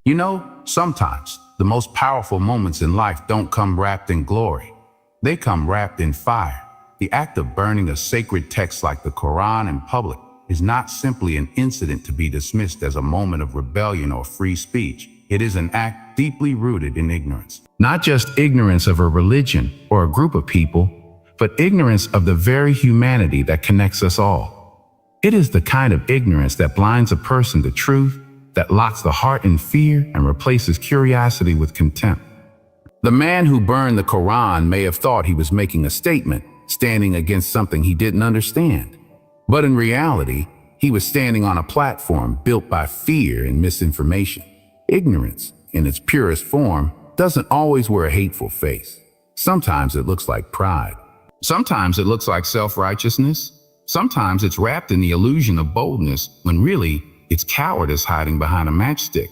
You know, sometimes the most powerful moments in life don't come wrapped in glory. They come wrapped in fire. The act of burning a sacred text like the Quran in public is not simply an incident to be dismissed as a moment of rebellion or free speech. It is an act deeply rooted in ignorance. Not just ignorance of a religion or a group of people, but ignorance of the very humanity that connects us all. It is the kind of ignorance that blinds a person to truth, that locks the heart in fear and replaces curiosity with contempt. The man who burned the Quran may have thought he was making a statement, standing against something he didn't understand. But in reality, he was standing on a platform built by fear and misinformation. Ignorance, in its purest form, doesn't always wear a hateful face. Sometimes it looks like pride. Sometimes it looks like self-righteousness. Sometimes it's wrapped in the illusion of boldness, when really, it's cowardice hiding behind a matchstick.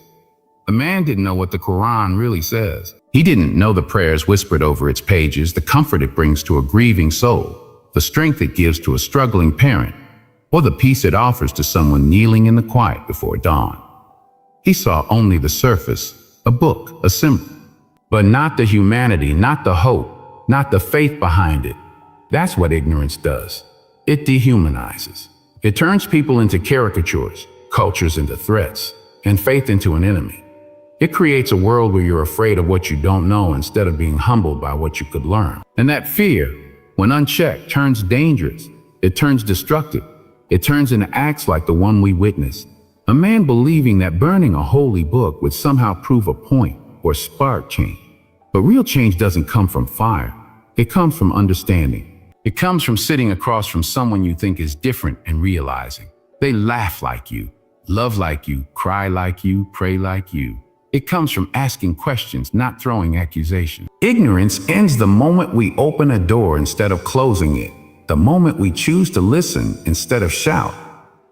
The man didn't know what the Quran really says. He didn't know the prayers whispered over its pages, the comfort it brings to a grieving soul, the strength it gives to a struggling parent, or the peace it offers to someone kneeling in the quiet before dawn. He saw only the surface, a book, a symbol, but not the humanity, not the hope, not the faith behind it. That's what ignorance does. It dehumanizes. It turns people into caricatures, cultures into threats, and faith into an enemy. It creates a world where you're afraid of what you don't know instead of being humbled by what you could learn. And that fear, when unchecked, turns dangerous. It turns destructive. It turns into acts like the one we witnessed. A man believing that burning a holy book would somehow prove a point or spark change. But real change doesn't come from fire. It comes from understanding. It comes from sitting across from someone you think is different and realizing they laugh like you, love like you, cry like you, pray like you. It comes from asking questions, not throwing accusations. Ignorance ends the moment we open a door instead of closing it, the moment we choose to listen instead of shout.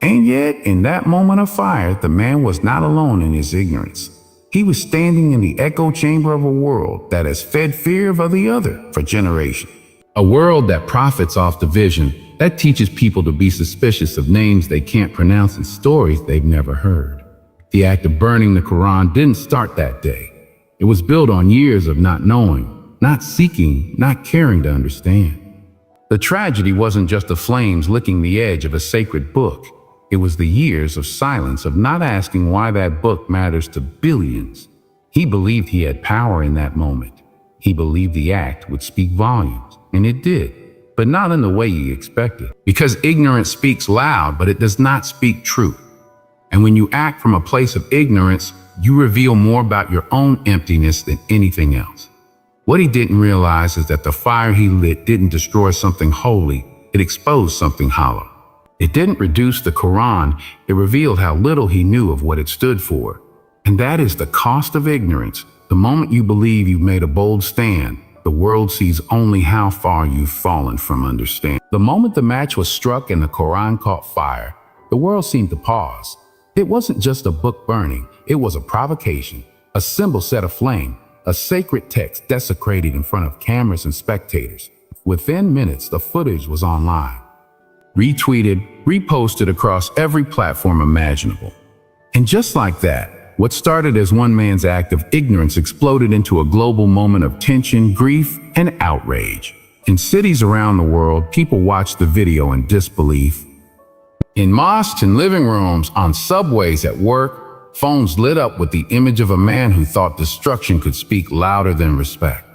And yet, in that moment of fire, the man was not alone in his ignorance. He was standing in the echo chamber of a world that has fed fear of the other for generations. A world that profits off division, that teaches people to be suspicious of names they can't pronounce and stories they've never heard. The act of burning the Quran didn't start that day. It was built on years of not knowing, not seeking, not caring to understand. The tragedy wasn't just the flames licking the edge of a sacred book. It was the years of silence, of not asking why that book matters to billions. He believed he had power in that moment. He believed the act would speak volumes, and it did, but not in the way he expected. Because ignorance speaks loud, but it does not speak truth. And when you act from a place of ignorance, you reveal more about your own emptiness than anything else. What he didn't realize is that the fire he lit didn't destroy something holy, it exposed something hollow. It didn't reduce the Quran, it revealed how little he knew of what it stood for. And that is the cost of ignorance. The moment you believe you've made a bold stand, the world sees only how far you've fallen from understanding. The moment the match was struck and the Quran caught fire, the world seemed to pause. It wasn't just a book burning, it was a provocation, a symbol set aflame, a sacred text desecrated in front of cameras and spectators. Within minutes, the footage was online, retweeted, reposted across every platform imaginable. And just like that, what started as one man's act of ignorance exploded into a global moment of tension, grief, and outrage. In cities around the world, people watched the video in disbelief. In mosques and living rooms, on subways, at work, phones lit up with the image of a man who thought destruction could speak louder than respect.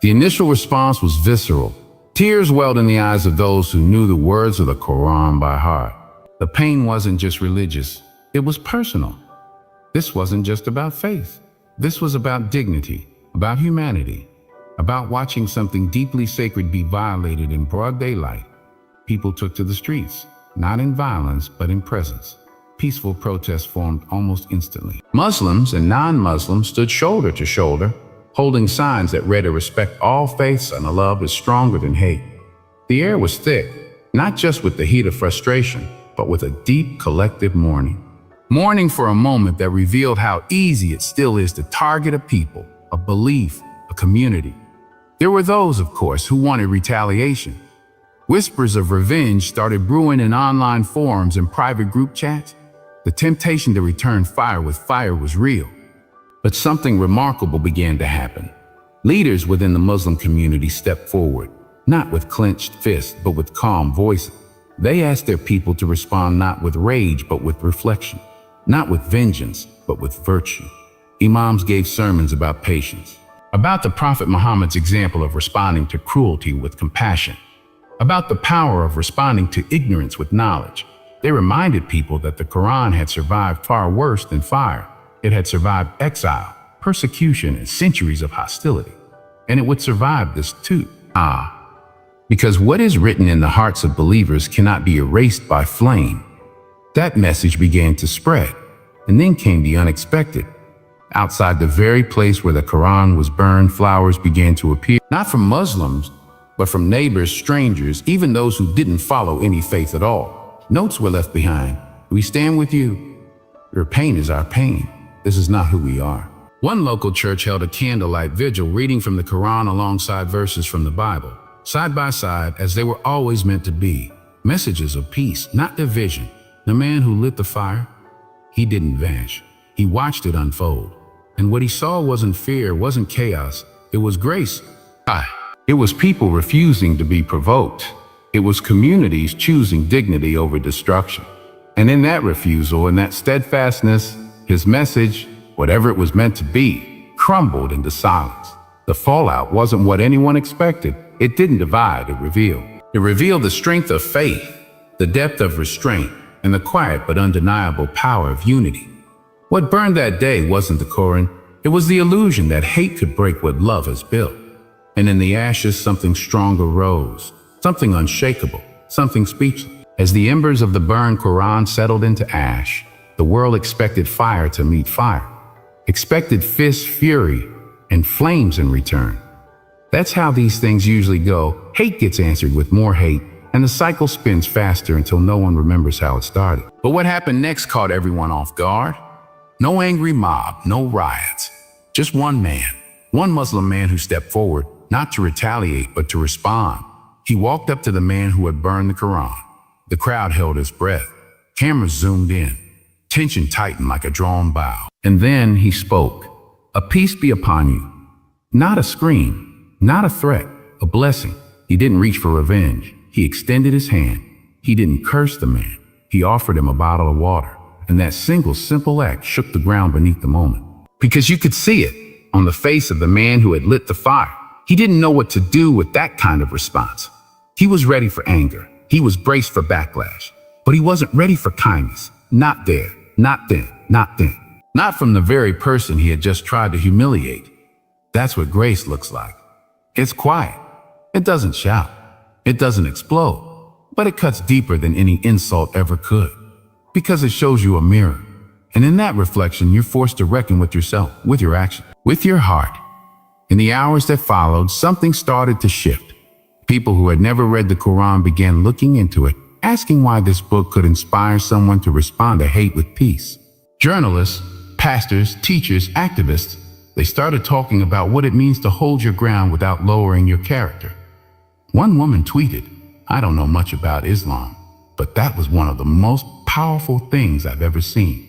The initial response was visceral. Tears welled in the eyes of those who knew the words of the Quran by heart. The pain wasn't just religious, it was personal. This wasn't just about faith. This was about dignity, about humanity, about watching something deeply sacred be violated in broad daylight. People took to the streets. Not in violence, but in presence. Peaceful protests formed almost instantly. Muslims and non-Muslims stood shoulder to shoulder, holding signs that read to respect all faiths and a love is stronger than hate. The air was thick, not just with the heat of frustration, but with a deep collective mourning. Mourning for a moment that revealed how easy it still is to target a people, a belief, a community. There were those, of course, who wanted retaliation. Whispers of revenge started brewing in online forums and private group chats. The temptation to return fire with fire was real. But something remarkable began to happen. Leaders within the Muslim community stepped forward, not with clenched fists, but with calm voices. They asked their people to respond not with rage, but with reflection, not with vengeance, but with virtue. Imams gave sermons about patience, about the Prophet Muhammad's example of responding to cruelty with compassion, about the power of responding to ignorance with knowledge. They reminded people that the Quran had survived far worse than fire. It had survived exile, persecution, and centuries of hostility. And it would survive this too. Because what is written in the hearts of believers cannot be erased by flame. That message began to spread, and then came the unexpected. Outside the very place where the Quran was burned, flowers began to appear, not from Muslims, but from neighbors, strangers, even those who didn't follow any faith at all. Notes were left behind. We stand with you. Your pain is our pain. This is not who we are. One local church held a candlelight vigil, reading from the Quran alongside verses from the Bible, side by side as they were always meant to be. Messages of peace, not division. The man who lit the fire, he didn't vanish. He watched it unfold. And what he saw wasn't fear, wasn't chaos. It was grace. It was people refusing to be provoked. It was communities choosing dignity over destruction. And in that refusal, in that steadfastness, his message, whatever it was meant to be, crumbled into silence. The fallout wasn't what anyone expected. It didn't divide, it revealed. It revealed the strength of faith, the depth of restraint, and the quiet but undeniable power of unity. What burned that day wasn't the Quran, it was the illusion that hate could break what love has built. And in the ashes, something stronger rose, something unshakable, something speechless. As the embers of the burned Quran settled into ash, the world expected fire to meet fire, expected fist fury and flames in return. That's how these things usually go. Hate gets answered with more hate, and the cycle spins faster until no one remembers how it started. But what happened next caught everyone off guard. No angry mob, no riots, just one man, one Muslim man who stepped forward, not to retaliate, but to respond. He walked up to the man who had burned the Quran. The crowd held its breath. Cameras zoomed in. Tension tightened like a drawn bow. And then he spoke. A peace be upon you. Not a scream, not a threat, a blessing. He didn't reach for revenge. He extended his hand. He didn't curse the man. He offered him a bottle of water. And that single simple act shook the ground beneath the moment. Because you could see it on the face of the man who had lit the fire. He didn't know what to do with that kind of response. He was ready for anger. He was braced for backlash. But he wasn't ready for kindness. Not there, not then, not then. Not from the very person he had just tried to humiliate. That's what grace looks like. It's quiet. It doesn't shout. It doesn't explode. But it cuts deeper than any insult ever could. Because it shows you a mirror. And in that reflection, you're forced to reckon with yourself, with your actions, with your heart. In the hours that followed, something started to shift. People who had never read the Quran began looking into it, asking why this book could inspire someone to respond to hate with peace. Journalists, pastors, teachers, activists, they started talking about what it means to hold your ground without lowering your character. One woman tweeted, "I don't know much about Islam, but that was one of the most powerful things I've ever seen."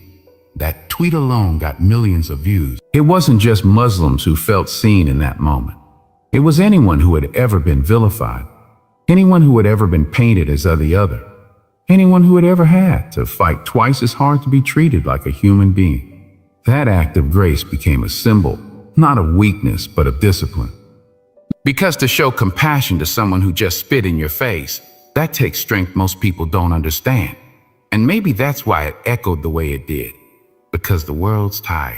That tweet alone got millions of views. It wasn't just Muslims who felt seen in that moment. It was anyone who had ever been vilified, anyone who had ever been painted as the other, anyone who had ever had to fight twice as hard to be treated like a human being. That act of grace became a symbol, not of weakness, but of discipline. Because to show compassion to someone who just spit in your face, that takes strength most people don't understand. And maybe that's why it echoed the way it did. Because the world's tired.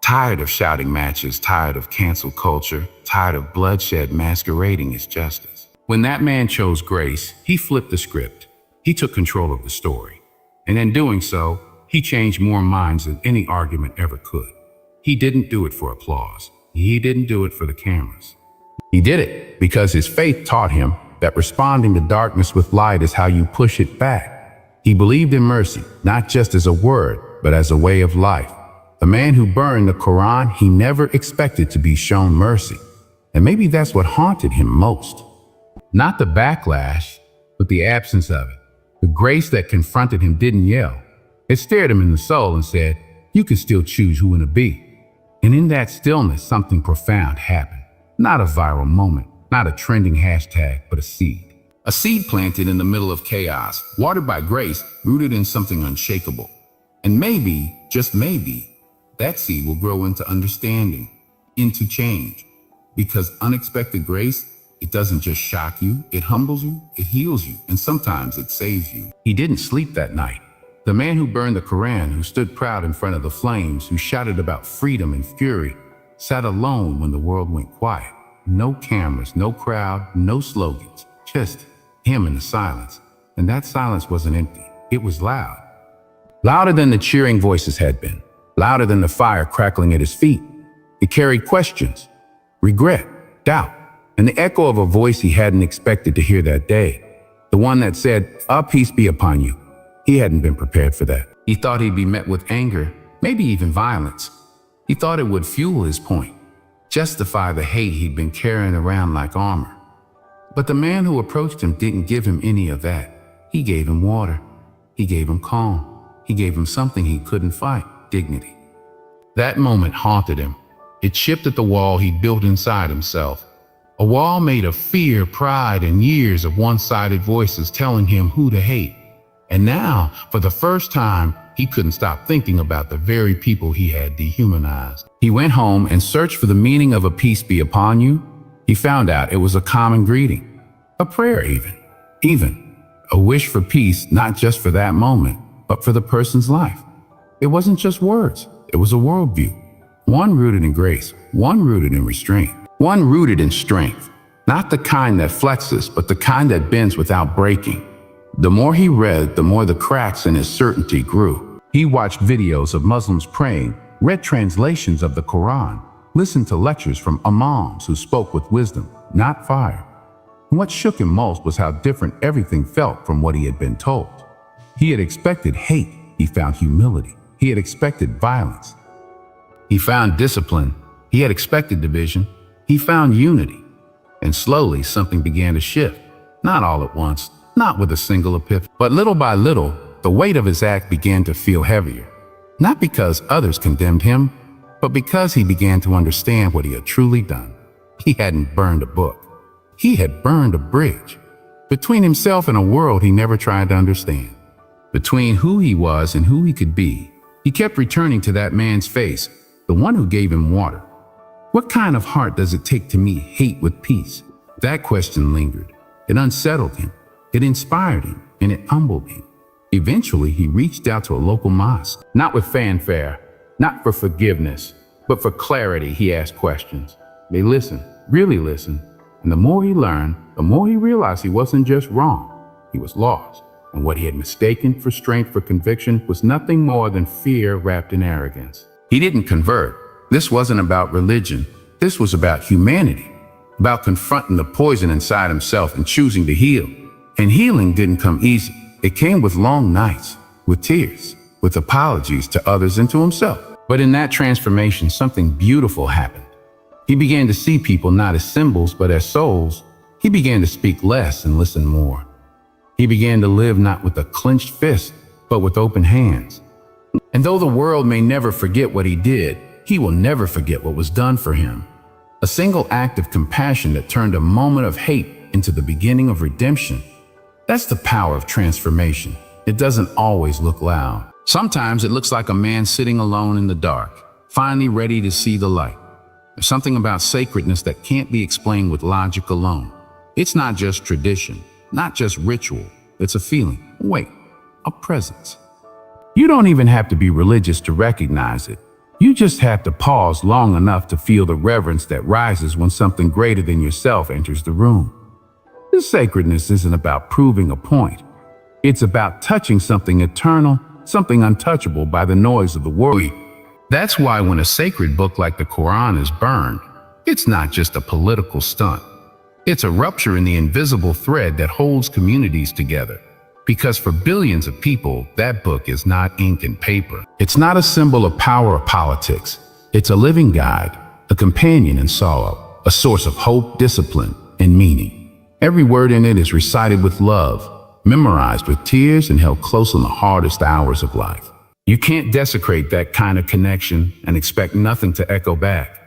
Tired of shouting matches, tired of cancel culture, tired of bloodshed masquerading as justice. When that man chose grace, he flipped the script. He took control of the story. And in doing so, he changed more minds than any argument ever could. He didn't do it for applause. He didn't do it for the cameras. He did it because his faith taught him that responding to darkness with light is how you push it back. He believed in mercy, not just as a word, but as a way of life. The man who burned the Quran, he never expected to be shown mercy. And maybe that's what haunted him most. Not the backlash, but the absence of it. The grace that confronted him didn't yell. It stared him in the soul and said, "You can still choose who to be." And in that stillness, something profound happened. Not a viral moment, not a trending hashtag, but a seed. A seed planted in the middle of chaos, watered by grace, rooted in something unshakable. And maybe, just maybe, that seed will grow into understanding, into change. Because unexpected grace, it doesn't just shock you, it humbles you, it heals you, and sometimes it saves you. He didn't sleep that night. The man who burned the Quran, who stood proud in front of the flames, who shouted about freedom and fury, sat alone when the world went quiet. No cameras, no crowd, no slogans, just him in the silence. And that silence wasn't empty, it was loud. Louder than the cheering voices had been, louder than the fire crackling at his feet. It carried questions, regret, doubt, and the echo of a voice he hadn't expected to hear that day. The one that said, peace be upon you." He hadn't been prepared for that. He thought he'd be met with anger, maybe even violence. He thought it would fuel his point, justify the hate he'd been carrying around like armor. But the man who approached him didn't give him any of that. He gave him water. He gave him calm. He gave him something he couldn't fight, dignity. That moment haunted him. It shifted the wall he'd built inside himself. A wall made of fear, pride, and years of one-sided voices telling him who to hate. And now, for the first time, he couldn't stop thinking about the very people he had dehumanized. He went home and searched for the meaning of a peace be upon you. He found out it was a common greeting, a prayer even a wish for peace, not just for that moment, but for the person's life. It wasn't just words, it was a worldview. One rooted in grace, one rooted in restraint, one rooted in strength. Not the kind that flexes, but the kind that bends without breaking. The more he read, the more the cracks in his certainty grew. He watched videos of Muslims praying, read translations of the Quran, listened to lectures from imams who spoke with wisdom, not fire. And what shook him most was how different everything felt from what he had been told. He had expected hate, he found humility. He had expected violence. He found discipline. He had expected division. He found unity. And slowly something began to shift. Not all at once, not with a single epiphany, but little by little, the weight of his act began to feel heavier. Not because others condemned him, but because he began to understand what he had truly done. He hadn't burned a book. He had burned a bridge between himself and a world he never tried to understand. Between who he was and who he could be. He kept returning to that man's face, the one who gave him water. What kind of heart does it take to meet hate with peace? That question lingered. It unsettled him. It inspired him, and it humbled him. Eventually, he reached out to a local mosque. Not with fanfare, not for forgiveness, but for clarity. He asked questions. They listened, really listened. And the more he learned, the more he realized he wasn't just wrong, he was lost. And what he had mistaken for strength, for conviction, was nothing more than fear wrapped in arrogance. He didn't convert. This wasn't about religion. This was about humanity, about confronting the poison inside himself and choosing to heal. And healing didn't come easy. It came with long nights, with tears, with apologies to others and to himself. But in that transformation, something beautiful happened. He began to see people not as symbols, but as souls. He began to speak less and listen more. He began to live not with a clenched fist, but with open hands. And though the world may never forget what he did, he will never forget what was done for him. A single act of compassion that turned a moment of hate into the beginning of redemption. That's the power of transformation. It doesn't always look loud. Sometimes it looks like a man sitting alone in the dark, finally ready to see the light. There's something about sacredness that can't be explained with logic alone. It's not just tradition, not just ritual. It's a feeling, a presence. You don't even have to be religious to recognize it. You just have to pause long enough to feel the reverence that rises when something greater than yourself enters the room. This sacredness isn't about proving a point. It's about touching something eternal, something untouchable by the noise of the world. That's why when a sacred book like the Quran is burned, it's not just a political stunt. It's a rupture in the invisible thread that holds communities together. Because for billions of people, that book is not ink and paper. It's not a symbol of power or politics. It's a living guide, a companion in sorrow, a source of hope, discipline, and meaning. Every word in it is recited with love, memorized with tears, and held close in the hardest hours of life. You can't desecrate that kind of connection and expect nothing to echo back.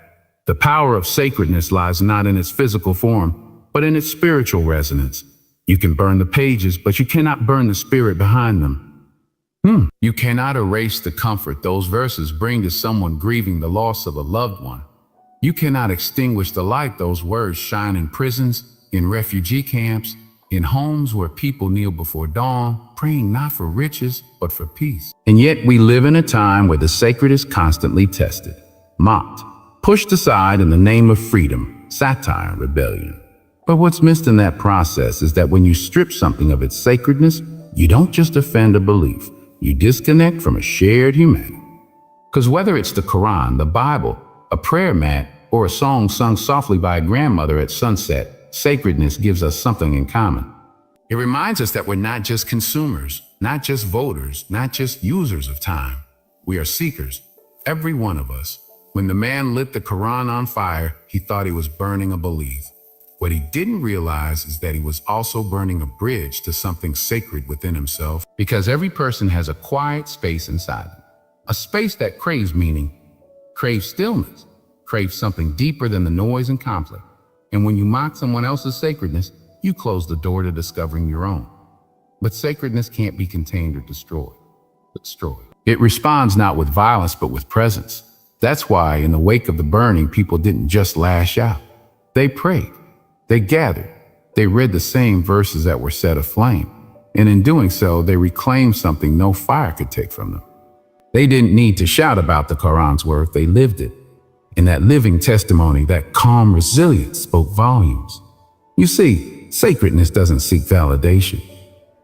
The power of sacredness lies not in its physical form, but in its spiritual resonance. You can burn the pages, but you cannot burn the spirit behind them. You cannot erase the comfort those verses bring to someone grieving the loss of a loved one. You cannot extinguish the light those words shine in prisons, in refugee camps, in homes where people kneel before dawn, praying not for riches, but for peace. And yet we live in a time where the sacred is constantly tested, mocked, pushed aside in the name of freedom, satire, and rebellion. But what's missed in that process is that when you strip something of its sacredness, you don't just offend a belief, you disconnect from a shared humanity. Because whether it's the Quran, the Bible, a prayer mat, or a song sung softly by a grandmother at sunset, sacredness gives us something in common. It reminds us that we're not just consumers, not just voters, not just users of time. We are seekers, every one of us. When the man lit the Quran on fire, he thought he was burning a belief. What he didn't realize is that he was also burning a bridge to something sacred within himself, because every person has a quiet space inside them, a space that craves meaning, craves stillness, craves something deeper than the noise and conflict. And when you mock someone else's sacredness, you close the door to discovering your own. But sacredness can't be contained or destroyed. It responds not with violence, but with presence. That's why in the wake of the burning, people didn't just lash out. They prayed. They gathered. They read the same verses that were set aflame. And in doing so, they reclaimed something no fire could take from them. They didn't need to shout about the Quran's worth. They lived it. In that living testimony, that calm resilience spoke volumes. You see, sacredness doesn't seek validation.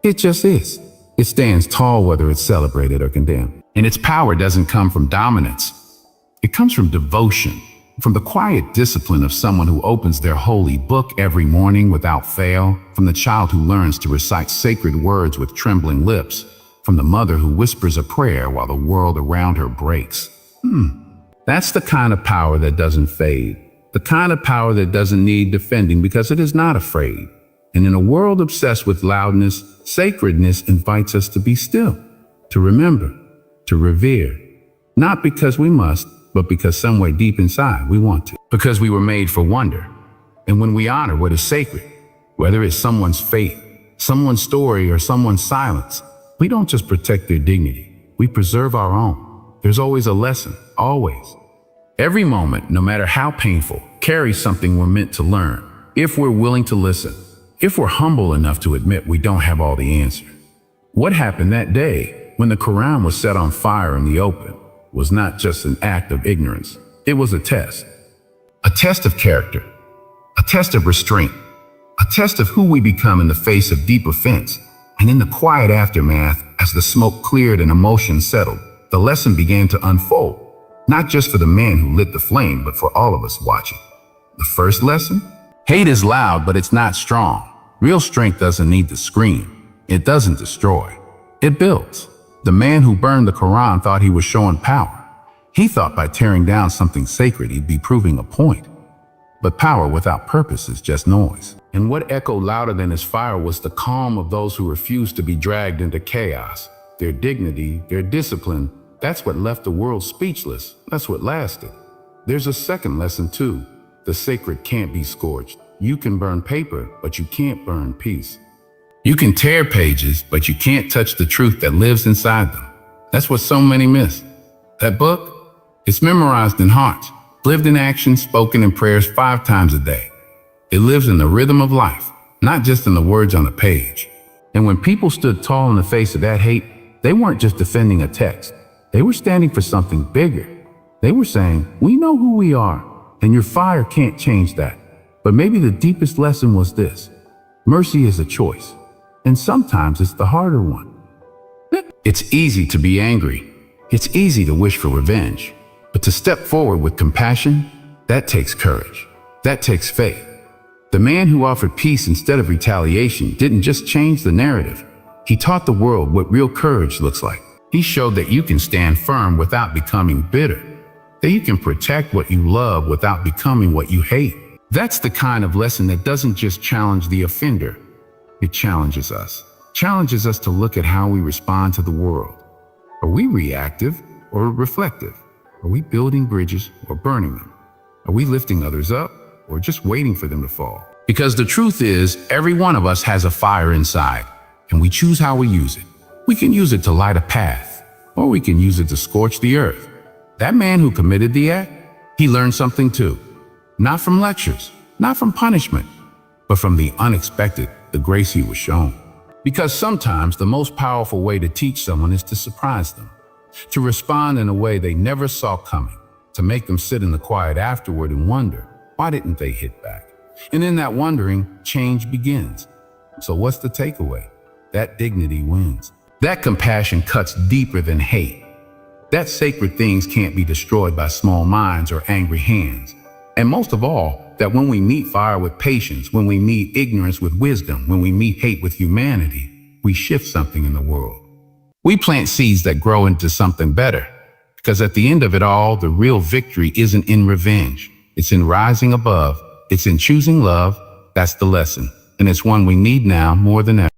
It just is. It stands tall whether it's celebrated or condemned. And its power doesn't come from dominance. It comes from devotion, from the quiet discipline of someone who opens their holy book every morning without fail, from the child who learns to recite sacred words with trembling lips, from the mother who whispers a prayer while the world around her breaks. That's the kind of power that doesn't fade, the kind of power that doesn't need defending because it is not afraid. And in a world obsessed with loudness, sacredness invites us to be still, to remember, to revere, not because we must, but because somewhere deep inside we want to. Because we were made for wonder. And when we honor what is sacred, whether it's someone's faith, someone's story, or someone's silence, we don't just protect their dignity, we preserve our own. There's always a lesson, always. Every moment, no matter how painful, carries something we're meant to learn, if we're willing to listen, if we're humble enough to admit we don't have all the answers. What happened that day when the Quran was set on fire in the open was not just an act of ignorance. It was a test of character, a test of restraint, a test of who we become in the face of deep offense. And in the quiet aftermath, as the smoke cleared and emotion settled, the lesson began to unfold, not just for the man who lit the flame, but for all of us watching. The first lesson? Hate is loud, but it's not strong. Real strength doesn't need to scream. It doesn't destroy. It builds. The man who burned the Quran thought he was showing power. He thought by tearing down something sacred, he'd be proving a point. But power without purpose is just noise. And what echoed louder than his fire was the calm of those who refused to be dragged into chaos. Their dignity, their discipline, that's what left the world speechless. That's what lasted. There's a second lesson too. The sacred can't be scorched. You can burn paper, but you can't burn peace. You can tear pages, but you can't touch the truth that lives inside them. That's what so many miss. That book, it's memorized in hearts, lived in action, spoken in prayers 5 times a day. It lives in the rhythm of life, not just in the words on the page. And when people stood tall in the face of that hate, they weren't just defending a text. They were standing for something bigger. They were saying, we know who we are, and your fire can't change that. But maybe the deepest lesson was this: mercy is a choice, and sometimes it's the harder one. It's easy to be angry. It's easy to wish for revenge. But to step forward with compassion, that takes courage. That takes faith. The man who offered peace instead of retaliation didn't just change the narrative. He taught the world what real courage looks like. He showed that you can stand firm without becoming bitter, that you can protect what you love without becoming what you hate. That's the kind of lesson that doesn't just challenge the offender. It challenges us to look at how we respond to the world. Are we reactive or reflective? Are we building bridges or burning them? Are we lifting others up or just waiting for them to fall? Because the truth is, every one of us has a fire inside, and we choose how we use it. We can use it to light a path, or we can use it to scorch the earth. That man who committed the act, he learned something too. Not from lectures, not from punishment, but from the unexpected, the grace he was shown. Because sometimes the most powerful way to teach someone is to surprise them, to respond in a way they never saw coming, to make them sit in the quiet afterward and wonder, why didn't they hit back? And in that wondering, change begins. So what's the takeaway? That dignity wins. That compassion cuts deeper than hate. That sacred things can't be destroyed by small minds or angry hands. And most of all, that when we meet fire with patience, when we meet ignorance with wisdom, when we meet hate with humanity, we shift something in the world. We plant seeds that grow into something better. Because at the end of it all, the real victory isn't in revenge. It's in rising above. It's in choosing love. That's the lesson. And it's one we need now more than ever.